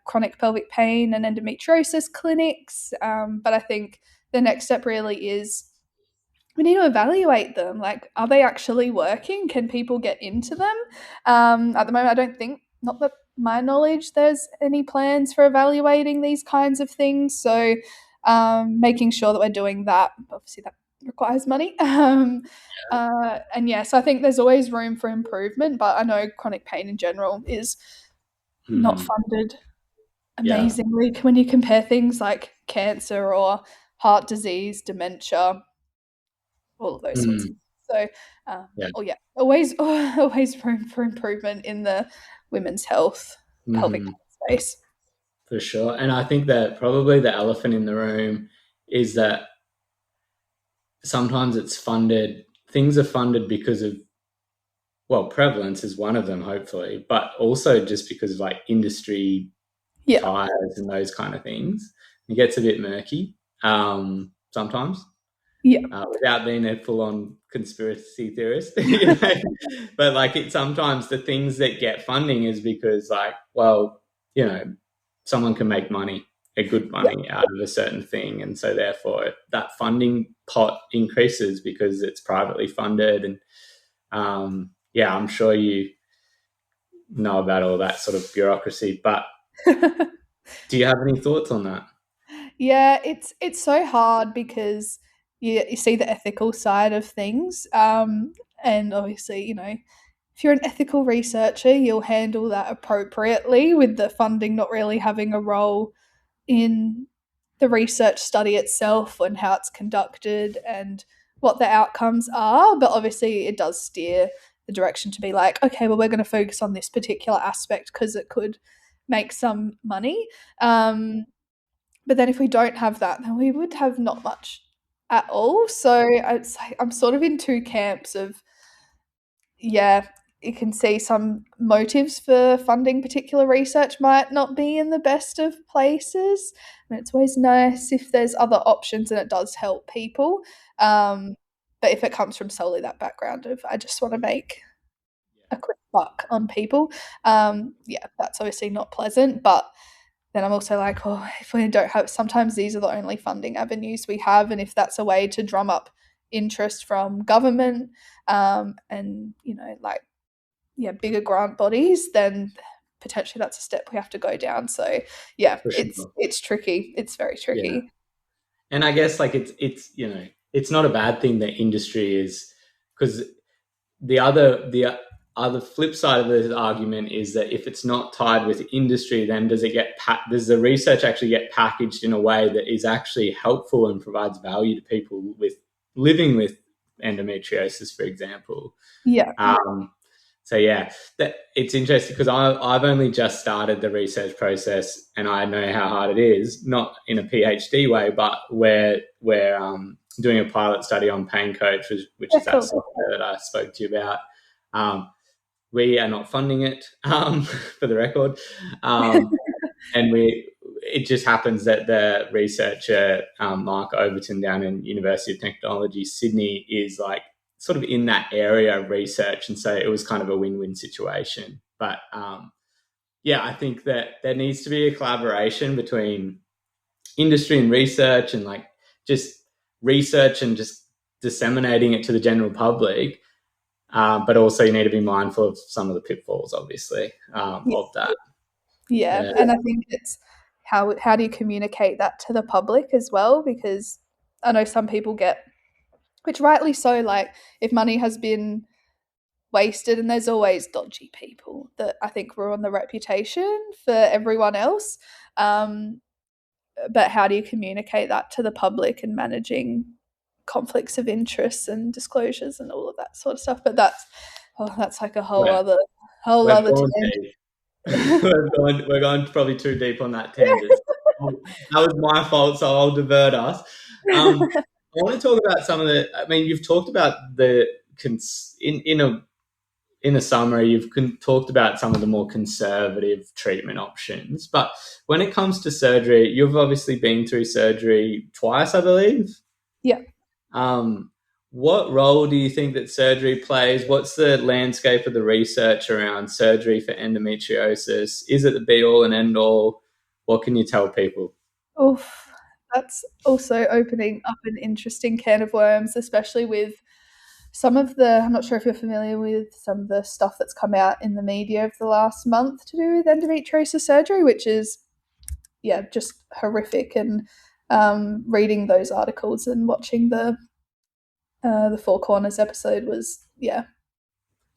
chronic pelvic pain and endometriosis clinics. But I think the next step really is we need to evaluate them. Like, are they actually working? Can people get into them? At the moment, I don't think, not that my knowledge, there's any plans for evaluating these kinds of things. So, making sure that we're doing that, obviously, that requires money. And yeah, so I think there's always room for improvement, but I know chronic pain in general is not Hmm. funded Yeah. amazingly when you compare things like cancer or heart disease, dementia, all of those sorts of Hmm. things. So, Yeah. oh yeah, always always room for improvement in the women's health pelvic Hmm. space. For sure. And I think that probably the elephant in the room is that sometimes it's funded, things are funded because of, well, prevalence is one of them, hopefully, but also just because of like industry Yeah, ties and those kind of things. It gets a bit murky sometimes. yeah, Without being a full-on conspiracy theorist, you know. But like it, sometimes the things that get funding is because, like, well, you know, someone can make money, a good yeah. money out of a certain thing, and so therefore that funding pot increases because it's privately funded, and yeah, I'm sure you know about all that sort of bureaucracy. But do you have any thoughts on that? Yeah, it's so hard because you see the ethical side of things, and obviously, you know, if you're an ethical researcher, you'll handle that appropriately with the funding not really having a role in the research study itself and how it's conducted and what the outcomes are. But obviously, it does steer the direction to be like, okay, well, we're going to focus on this particular aspect because it could make some money. Um, but then if we don't have that, then we would have not much at all. So it's like, I'm sort of in two camps of, yeah, you can see some motives for funding particular research might not be in the best of places. And it's always nice if there's other options and it does help people. Um, but if it comes from solely that background of, I just want to make a quick buck on people, yeah, that's obviously not pleasant. But then I'm also like, oh, if we don't have, sometimes these are the only funding avenues we have. And if that's a way to drum up interest from government, and, you know, like, yeah, bigger grant bodies, then potentially that's a step we have to go down. So yeah, For it's sure. it's tricky. It's very Yeah. tricky. And I guess like it's you know it's not a bad thing that industry is, because the other flip side of this argument is that if it's not tied with industry, then does the research actually get packaged in a way that is actually helpful and provides value to people with living with endometriosis, for example? Yeah, Um, so yeah, that it's interesting because I've only just started the research process, and I know how hard it is. Not in a PhD way, but we're doing a pilot study on Pain Coach, which yeah, is that cool. software that I spoke to you about. Um, we are not funding it, for the record, and it just happens that the researcher, Mark Overton down in University of Technology Sydney, is like sort of in that area of research, and so it was kind of a win-win situation. But yeah, I think that there needs to be a collaboration between industry and research, and like just research and just disseminating it to the general public. But also, you need to be mindful of some of the pitfalls, obviously, Yeah, of that. yeah, Yeah. and I think it's how do you communicate that to the public as well? Because I know some people get, which rightly so, like if money has been wasted, and there's always dodgy people that I think ruin the reputation for everyone else. Um, but how do you communicate that to the public and managing conflicts of interest and disclosures and all of that sort of stuff? But that's, oh, that's like a We're, whole we're other pulling tangent. teeth. We're going probably too deep on that tangent. That was my fault, so I'll divert us. I want to talk about some of the. I mean, you've talked about the in a summary, you've talked about some of the more conservative treatment options. But when it comes to surgery, you've obviously been through surgery twice, I believe. Yeah. Um, what role do you think that surgery plays? What's the landscape of the research around surgery for endometriosis? Is it the be all and end all? What can you tell people? Oof. That's also opening up an interesting can of worms, especially with some of the, I'm not sure if you're familiar with some of the stuff that's come out in the media over the last month to do with endometriosis surgery, which is, yeah, just horrific. And reading those articles and watching the Four Corners episode was, yeah,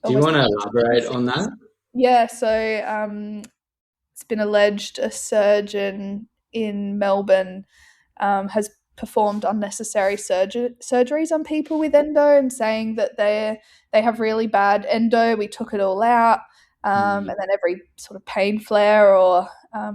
Do you almost want to in elaborate on that? scenes. Yeah, so it's been alleged a surgeon in Melbourne has performed unnecessary surgeries on people with endo and saying that they have really bad endo. We took it all out. Mm, And then every sort of pain flare or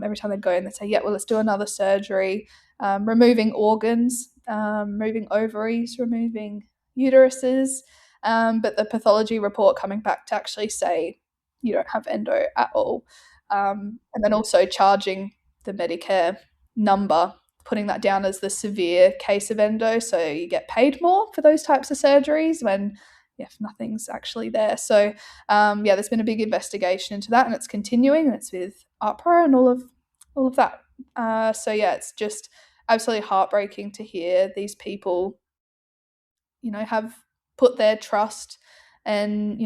every time they go in, they say, yeah, well, let's do another surgery, removing organs, removing ovaries, removing uteruses. But the pathology report coming back to actually say you don't have endo at all. And then also charging the Medicare number, putting that down as the severe case of endo, so you get paid more for those types of surgeries when, yeah, if nothing's actually there. So yeah, there's been a big investigation into that, and it's continuing, and it's with APRA and all of that. So yeah, it's just absolutely heartbreaking to hear these people, have put their trust and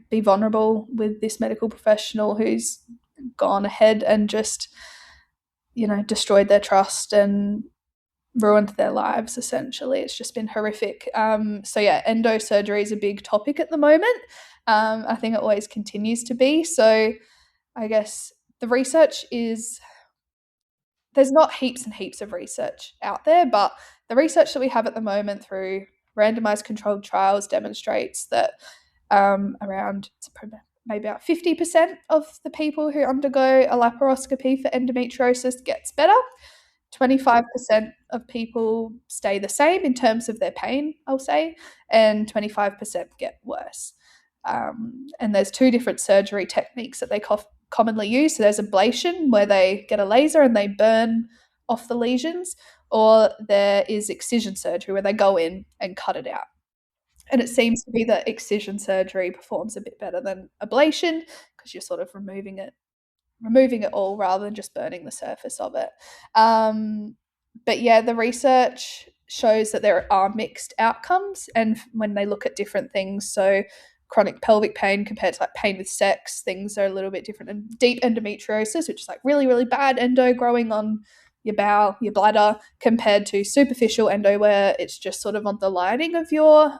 be vulnerable with this medical professional who's gone ahead and just destroyed their trust and ruined their lives. Essentially, it's just been horrific. So yeah, endo surgery is a big topic at the moment. I think it always continues to be. So I guess the research is, there's not heaps and heaps of research out there, but the research that we have at the moment through randomized controlled trials demonstrates that around maybe about 50% of the people who undergo a laparoscopy for endometriosis gets better. 25% of people stay the same in terms of their pain, I'll say, and 25% get worse. And there's two different surgery techniques that they commonly use. So there's ablation, where they get a laser and they burn off the lesions, or there is excision surgery, where they go in and cut it out. And it seems to be that excision surgery performs a bit better than ablation because you're sort of removing it all rather than just burning the surface of it. But yeah, the research shows that there are mixed outcomes, and when they look at different things, so chronic pelvic pain compared to like pain with sex, things are a little bit different. And deep endometriosis, which is like really, really bad endo growing on your bowel, your bladder, compared to superficial endo, where it's just sort of on the lining of your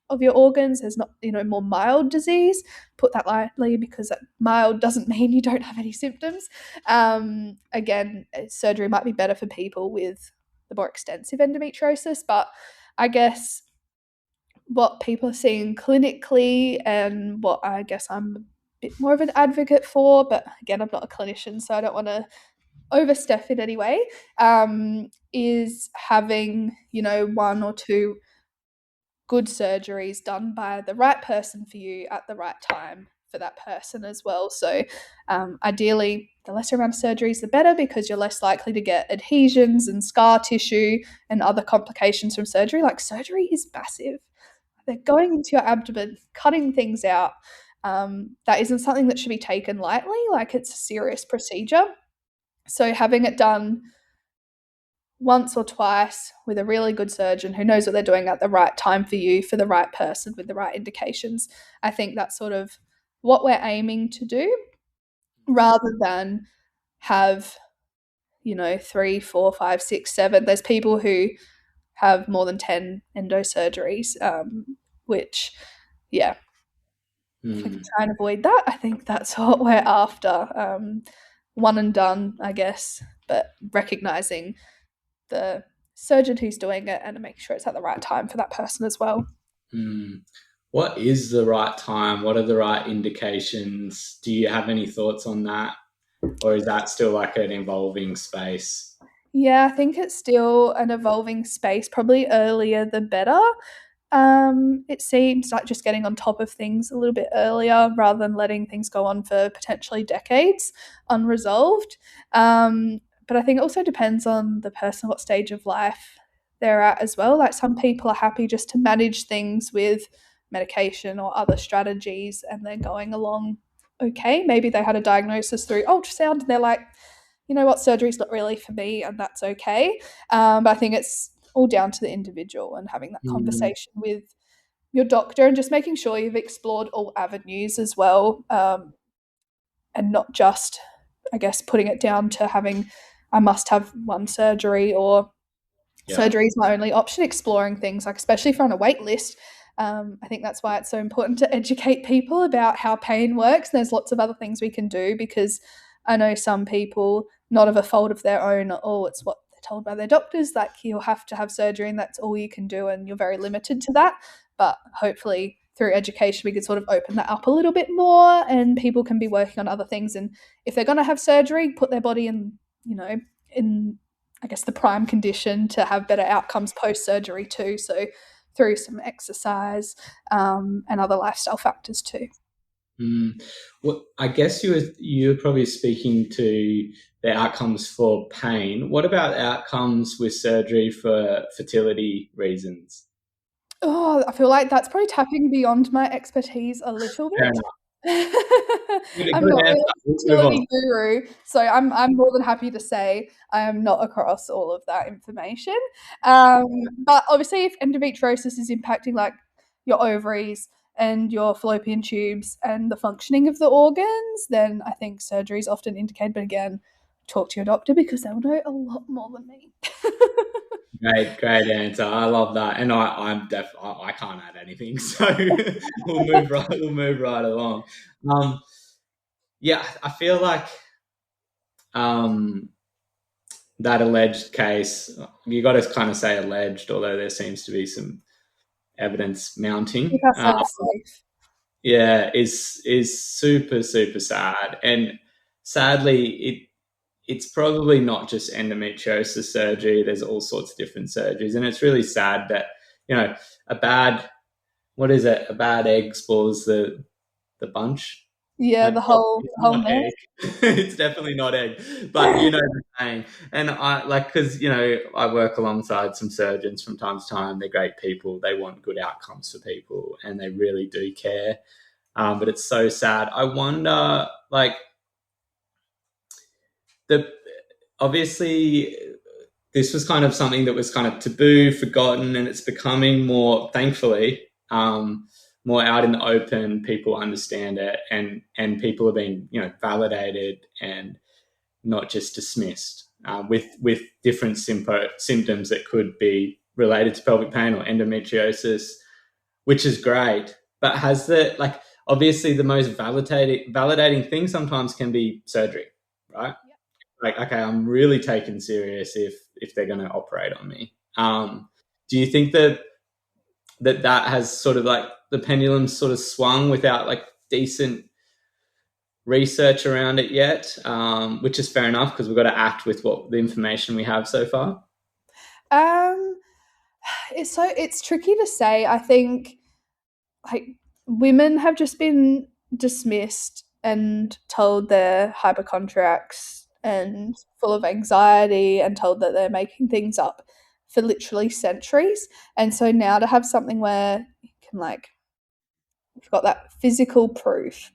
organs. There's not, more mild disease. Put that lightly, because that mild doesn't mean you don't have any symptoms. Again, surgery might be better for people with the more extensive endometriosis, but I guess what people are seeing clinically and what I guess I'm a bit more of an advocate for, but again, I'm not a clinician, so I don't want to overstep in any way, is having, one or two good surgeries done by the right person for you at the right time for that person as well. So ideally, the lesser amount of surgeries, the better, because you're less likely to get adhesions and scar tissue and other complications from surgery. Like, surgery is massive. They're going into your abdomen, cutting things out. That isn't something that should be taken lightly. Like, it's a serious procedure. So having it done once or twice with a really good surgeon who knows what they're doing at the right time for you, for the right person with the right indications, I think that's sort of what we're aiming to do, rather than have, 3, 4, 5, 6, 7. There's people who have more than 10 endo surgeries, which, yeah, if we can mm, try and avoid that, I think that's what we're after. One and done, I guess, but recognizing the surgeon who's doing it and make sure it's at the right time for that person as well. mm. What is the right time? What are the right indications? Do you have any thoughts on that? Or is that still like an evolving space? Yeah, I think it's still an evolving space. Probably earlier the better. It seems like just getting on top of things a little bit earlier rather than letting things go on for potentially decades unresolved. But I think it also depends on the person, what stage of life they're at as well. Like some people are happy just to manage things with medication or other strategies and they're going along okay. Maybe they had a diagnosis through ultrasound and they're like, you know what, surgery's not really for me, and that's okay. But I think it's all down to the individual and having that Mm, conversation with your doctor and just making sure you've explored all avenues as well, and not just, I guess, putting it down to having, I must have one surgery or yeah. surgery is my only option. Exploring things, like especially if you're on a wait list. I think that's why it's so important to educate people about how pain works. And there's lots of other things we can do because I know some people, not of a fault of their own, oh, it's what they're told by their doctors, like you'll have to have surgery and that's all you can do, and you're very limited to that. But hopefully, through education, we can sort of open that up a little bit more and people can be working on other things. And if they're going to have surgery, put their body in, in I guess the prime condition to have better outcomes post surgery too. So through some exercise, and other lifestyle factors too. Mm. Well, I guess you're probably speaking to the outcomes for pain. What about outcomes with surgery for fertility reasons? Oh, I feel like that's probably tapping beyond my expertise a little Fair bit. enough. I'm Good not answer. really Let's a move on. fertility guru, so I'm more than happy to say I am not across all of that information. Um, but obviously, if endometriosis is impacting like your ovaries and your fallopian tubes and the functioning of the organs, then I think surgery is often indicated. But again, talk to your doctor because they'll know a lot more than me. Great answer. I love that, and I can't add anything, so we'll move right along. Um, yeah, I feel like um, that alleged case. You got to kind of say alleged, although there seems to be some evidence Keep mounting. ourselves safe. Yeah, is super sad, and sadly, it's probably not just endometriosis surgery. There's all sorts of different surgeries, and it's really sad that a bad what is it? A bad egg spoils the bunch. Yeah, Like, the whole it's the whole not net. egg. It's definitely not egg. But you know the saying. And I like because I work alongside some surgeons from time to time. They're great people. They want good outcomes for people, and they really do care. But it's so sad. I wonder, like the obviously this was kind of something that was kind of taboo, forgotten, and it's becoming more, thankfully, more out in the open. People understand it, and people are being validated and not just dismissed with different symptoms that could be related to pelvic pain or endometriosis, which is great. But has the like obviously the most validating thing sometimes can be surgery, right? Yep. Like, okay, I'm really taken serious if they're going to operate on me. Do you think that has sort of like the pendulum sort of swung without like decent research around it yet? Which is fair enough because we've got to act with what the information we have so far. Um, it's tricky to say. I think like women have just been dismissed and told they're hypochondriacs and full of anxiety and told that they're making things up for literally centuries. And so now to have something where you can like you've got that physical proof.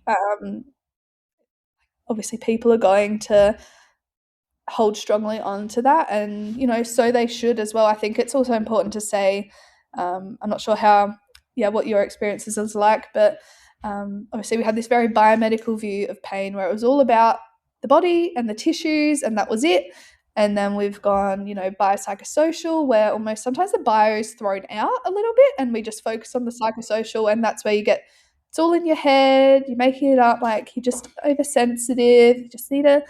Obviously people are going to hold strongly on to that, and so they should as well. I think it's also important to say, I'm not sure how, yeah, what your experiences is like, but obviously we had this very biomedical view of pain where it was all about the body and the tissues and that was it. And then we've gone, biopsychosocial, where almost sometimes the bio is thrown out a little bit and we just focus on the psychosocial, and that's where you get, it's all in your head, you're making it up, like you're just oversensitive, you just need to,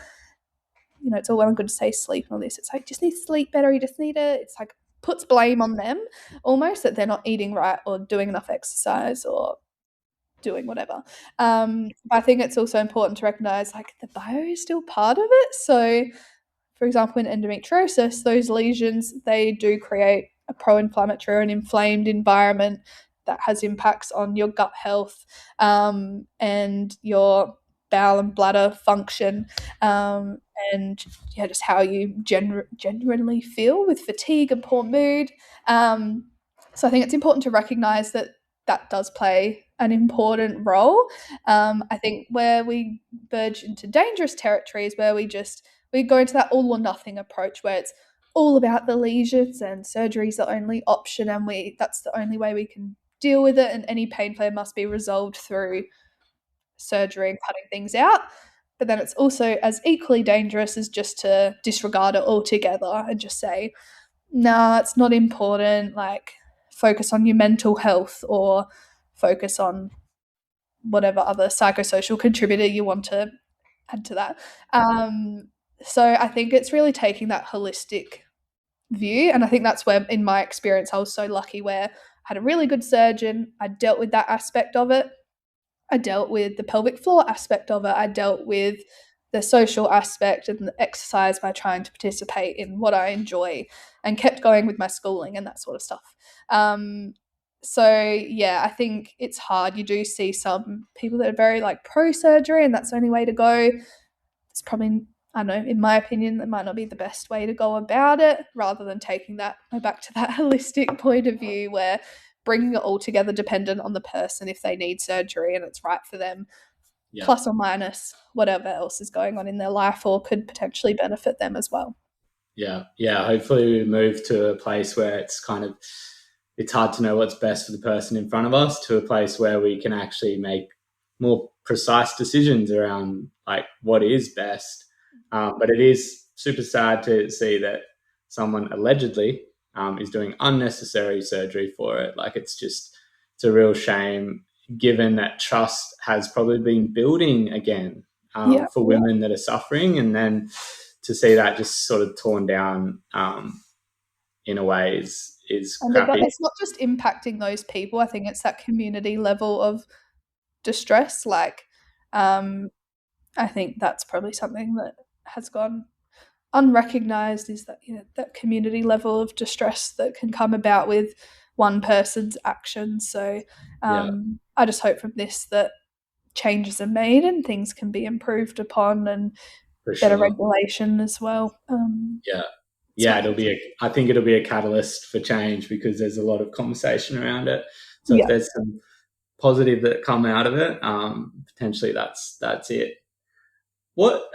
it's all well and good to say sleep and all this. It's like, just need to sleep better. You just need to, it's like puts blame on them almost that they're not eating right or doing enough exercise or doing whatever. But I think it's also important to recognize like the bio is still part of it. So, for example, in endometriosis, those lesions they do create a pro-inflammatory or an inflamed environment that has impacts on your gut health and your bowel and bladder function, um, and yeah, just how you generally feel with fatigue and poor mood. Um, so I think it's important to recognize that that does play an important role. I think where we verge into dangerous territories where we go into that all or nothing approach where it's all about the lesions and surgery is the only option and we that's the only way we can deal with it and any pain flare must be resolved through surgery and cutting things out. But then it's also as equally dangerous as just to disregard it altogether and just say, nah, it's not important. Like, focus on your mental health or focus on whatever other psychosocial contributor you want to add to that. So I think it's really taking that holistic view. And I think that's where, in my experience, I was so lucky where I had a really good surgeon. I dealt with that aspect of it. I dealt with the pelvic floor aspect of it. I dealt with the social aspect and the exercise by trying to participate in what I enjoy and kept going with my schooling and that sort of stuff. Um, so yeah, I think it's hard. You do see some people that are very like pro surgery and that's the only way to go. It's probably, I don't know, in my opinion, that might not be the best way to go about it rather than taking that back to that holistic point of view where bringing it all together dependent on the person if they need surgery and it's right for them, Yeah. plus or minus whatever else is going on in their life or could potentially benefit them as well. Yeah. Yeah. Hopefully we move to a place where it's hard to know what's best for the person in front of us to a place where we can actually make more precise decisions around like what is best. But it is super sad to see that someone allegedly is doing unnecessary surgery for it. Like it's a real shame given that trust has probably been building again Yeah. for women that are suffering, and then to see that just sort of torn down in a way is And crappy. it's not just impacting those people. I think it's that community level of distress. Like, I think that's probably something that has gone unrecognized is that that community level of distress that can come about with one person's actions. So Yeah, I just hope from this that changes are made and things can be improved upon and for better sure. regulation as well. Yeah. That's Yeah, my I think it'll be a catalyst for change because there's a lot of conversation around it. So if yeah. there's some positive that come out of it, potentially that's it. What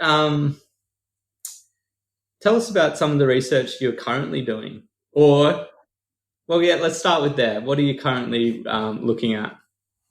tell us about some of the research you're currently doing, or well, yeah, let's start with there. What are you currently looking at?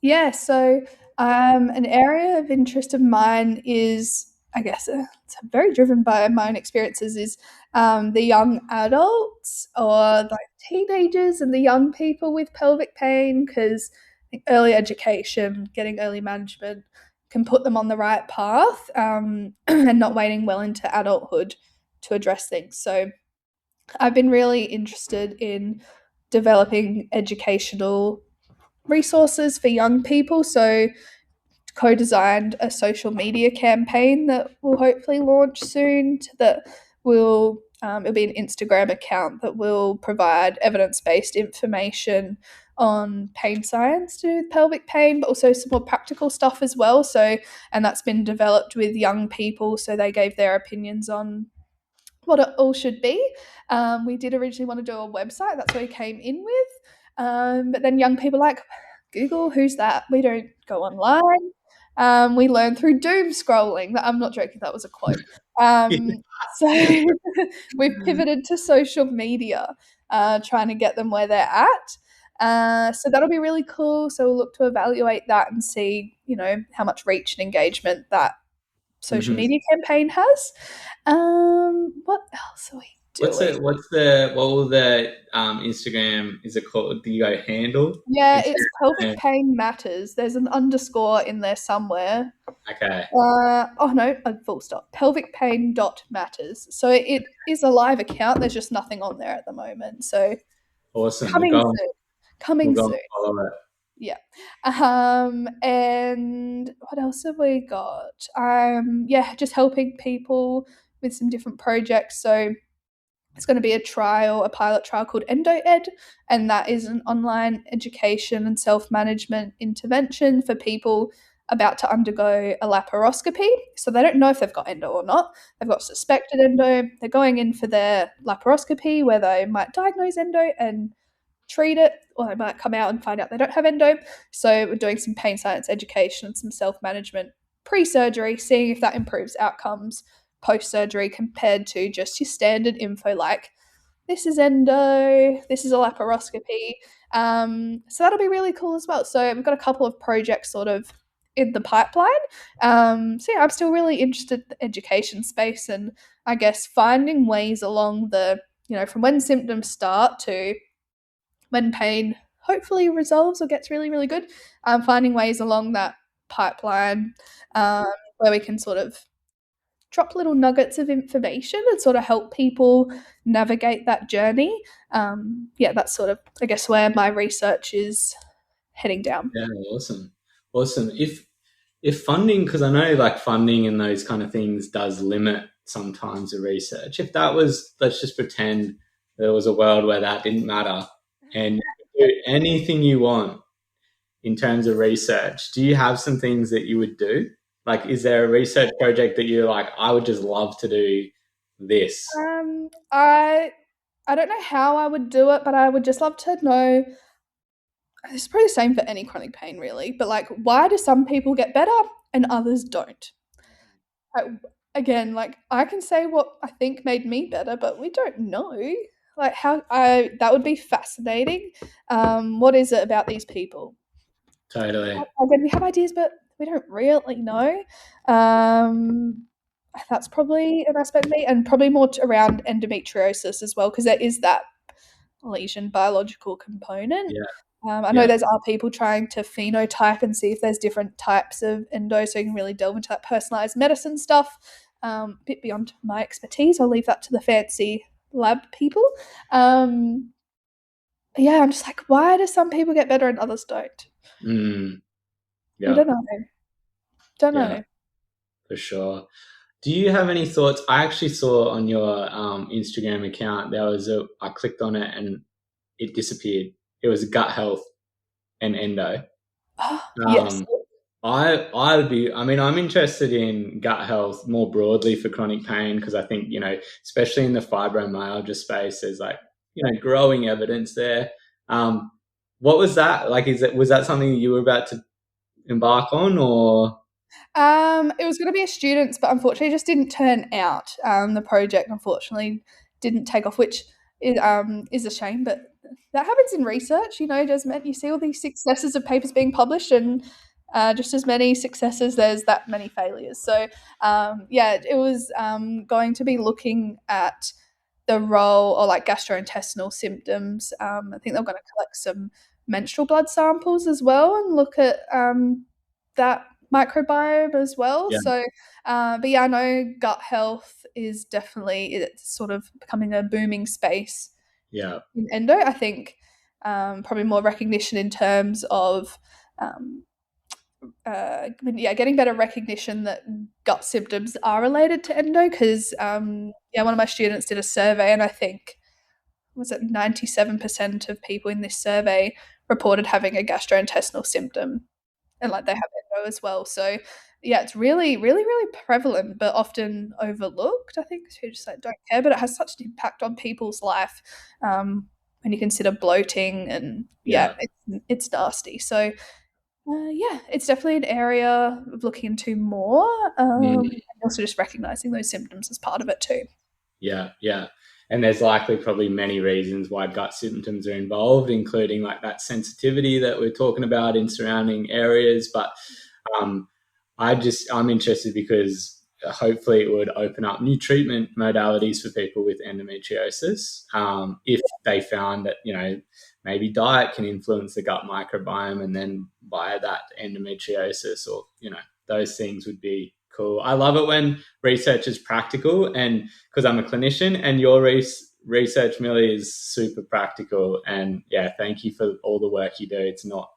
Yeah, so an area of interest of mine is, I guess, it's very driven by my own experiences, is the young adults or like teenagers and the young people with pelvic pain, because I think early education, getting early management can put them on the right path and not waiting well into adulthood to address things. So I've been really interested in developing educational resources for young people. So, co designed a social media campaign that will hopefully launch soon that will. It'll be an Instagram account that will provide evidence based information on pain science to do with pelvic pain, but also some more practical stuff as well. So, and that's been developed with young people. So, they gave their opinions on what it all should be. We did originally want to do a website. That's what we came in with. But then young people like, Google, who's that? We don't go online. We learn through doom scrolling. I'm not joking. That was a quote. So we've pivoted to social media, trying to get them where they're at. So that'll be really cool. So we'll look to evaluate that and see, how much reach and engagement that social Mm-hmm. media campaign has. What else are we doing. What will the Instagram, is it called? Do you go handle? Yeah, it's pelvic Instagram. pain matters. There's an underscore in there somewhere. Okay. Oh no, a full stop. Pelvic pain dot matters. So it is a live account. There's just nothing on there at the moment. So Awesome. coming soon. We'll Coming go and soon. follow it. Yeah. And what else have we got? Yeah, just helping people with some different projects. So it's going to be a pilot trial called EndoEd, and that is an online education and self management intervention for people about to undergo a laparoscopy. So they don't know if they've got endo or not. They've got suspected endo. They're going in for their laparoscopy where they might diagnose endo and treat it, or they might come out and find out they don't have endo. So we're doing some pain science education and some self management pre surgery, seeing if that improves outcomes post surgery compared to just your standard info like this is endo, this is a laparoscopy. So that'll be really cool as well. So we've got a couple of projects sort of in the pipeline. So yeah, I'm still really interested in the education space and I guess finding ways along the, from when symptoms start to when pain hopefully resolves or gets really, really good, finding ways along that pipeline where we can sort of drop little nuggets of information and sort of help people navigate that journey. Yeah, that's sort of, I guess, where my research is heading down. Yeah, awesome. Awesome. If funding, because I know like funding and those kind of things does limit sometimes the research. If that was, let's just pretend there was a world where that didn't matter and you could do anything you want in terms of research, do you have some things that you would do? Like, is there a research project that you're like, I would just love to do this? I don't know how I would do it, but I would just love to know. It's probably the same for any chronic pain, really. But like, why do some people get better and others don't? Like, again, like I can say what I think made me better, but we don't know. Like how I that would be fascinating. What is it about these people? Totally. Again, we have ideas, but we don't really know. Um, that's probably an aspect of me, and probably more around endometriosis as well, because there is that lesion biological component. Yeah. I know Yeah. there's other people trying to phenotype and see if there's different types of endo, so you can really delve into that personalized medicine stuff. A bit beyond my expertise, I'll leave that to the fancy lab people. Yeah, I'm just like, why do some people get better and others don't? Mm, I yeah. don't know. Don't Yeah, know. for sure. Do you have any thoughts? I actually saw on your Instagram account I clicked on it and it disappeared. It was gut health and endo. Oh, yes. Um, I would be. I mean, I'm interested in gut health more broadly for chronic pain because I think especially in the fibromyalgia space, there's like growing evidence there. Um, what was that like? Was that something you were about to embark on, or? It was going to be a student's, but unfortunately, it just didn't turn out. The project unfortunately didn't take off, which is a shame. But that happens in research, Desmond. You see all these successes of papers being published, and just as many successes, there's that many failures. So, yeah, it was going to be looking at the role or like gastrointestinal symptoms. I think they're going to collect some menstrual blood samples as well and look at that microbiome as well. Yeah, So, but yeah, I know gut health is definitely it's sort of becoming a booming space yeah, in endo. I think probably more recognition in terms of um, yeah, getting better recognition that gut symptoms are related to endo because yeah, one of my students did a survey and I think was it 97% of people in this survey reported having a gastrointestinal symptom and like they have endo as well. So yeah, it's really, really, really prevalent, but often overlooked. I think who just like don't care, but it has such an impact on people's life when you consider bloating and yeah, yeah. it's nasty. So yeah, it's definitely an area of looking into more, Mm, and also just recognizing those symptoms as part of it too. yeah, yeah. And there's likely probably many reasons why gut symptoms are involved, including like that sensitivity that we're talking about in surrounding areas. But um, I'm interested because hopefully it would open up new treatment modalities for people with endometriosis. If they found that, maybe diet can influence the gut microbiome, and then via that endometriosis, or, those things would be cool. I love it when research is practical, and because I'm a clinician, and your research, Millie, is super practical. And yeah, thank you for all the work you do. It's not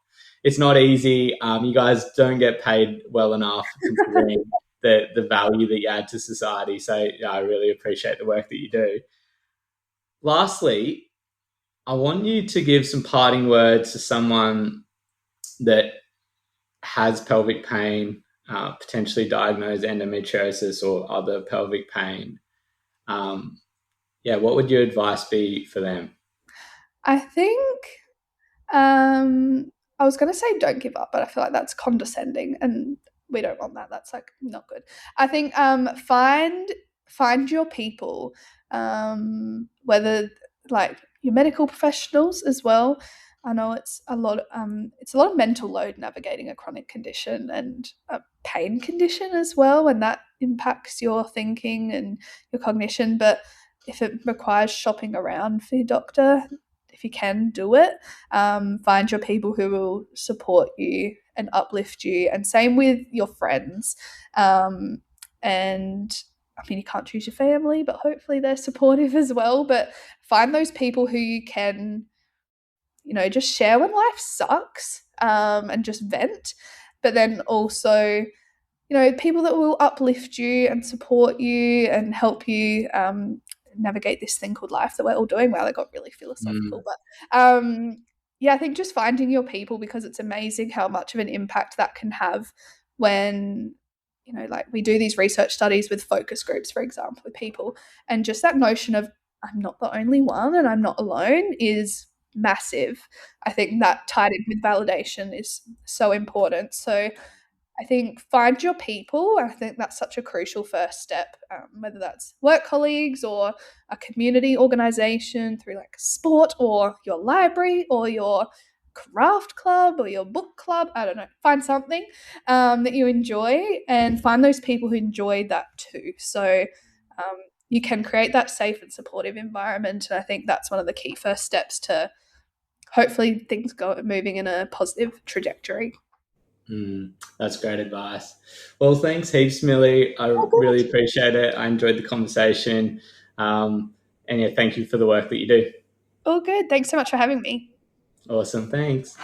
easy. You guys don't get paid well enough, considering the value that you add to society. So yeah, I really appreciate the work that you do. Lastly, I want you to give some parting words to someone that has pelvic pain, potentially diagnosed endometriosis or other pelvic pain. What would your advice be for them? I think I was going to say don't give up, but I feel like that's condescending and we don't want that. That's like not good. I think find your people, whether like your medical professionals as well. I know it's a lot of mental load navigating a chronic condition and a pain condition as well, and that impacts your thinking and your cognition. But if it requires shopping around for your doctor, if you can do it, find your people who will support you and uplift you, and same with your friends. And I mean, you can't choose your family, but hopefully they're supportive as well. But find those people who you can, just share when life sucks, and just vent. But then also, people that will uplift you and support you and help you navigate this thing called life that we're all doing. Wow, that got really philosophical. But yeah, I think just finding your people, because it's amazing how much of an impact that can have when, like we do these research studies with focus groups, for example, with people, and just that notion of I'm not the only one and I'm not alone is massive. I think that tied in with validation is so important. So I think find your people. I think that's such a crucial first step, whether that's work colleagues or a community organization through like sport or your library or your craft club or your book club. I don't know. Find something that you enjoy and find those people who enjoy that too. So you can create that safe and supportive environment. And I think that's one of the key first steps to hopefully things go moving in a positive trajectory. That's great advice. Well, thanks heaps, Millie. I Oh, really good. appreciate it. I enjoyed the conversation. And yeah, thank you for the work that you do. All good. Thanks so much for having me. Awesome. Thanks.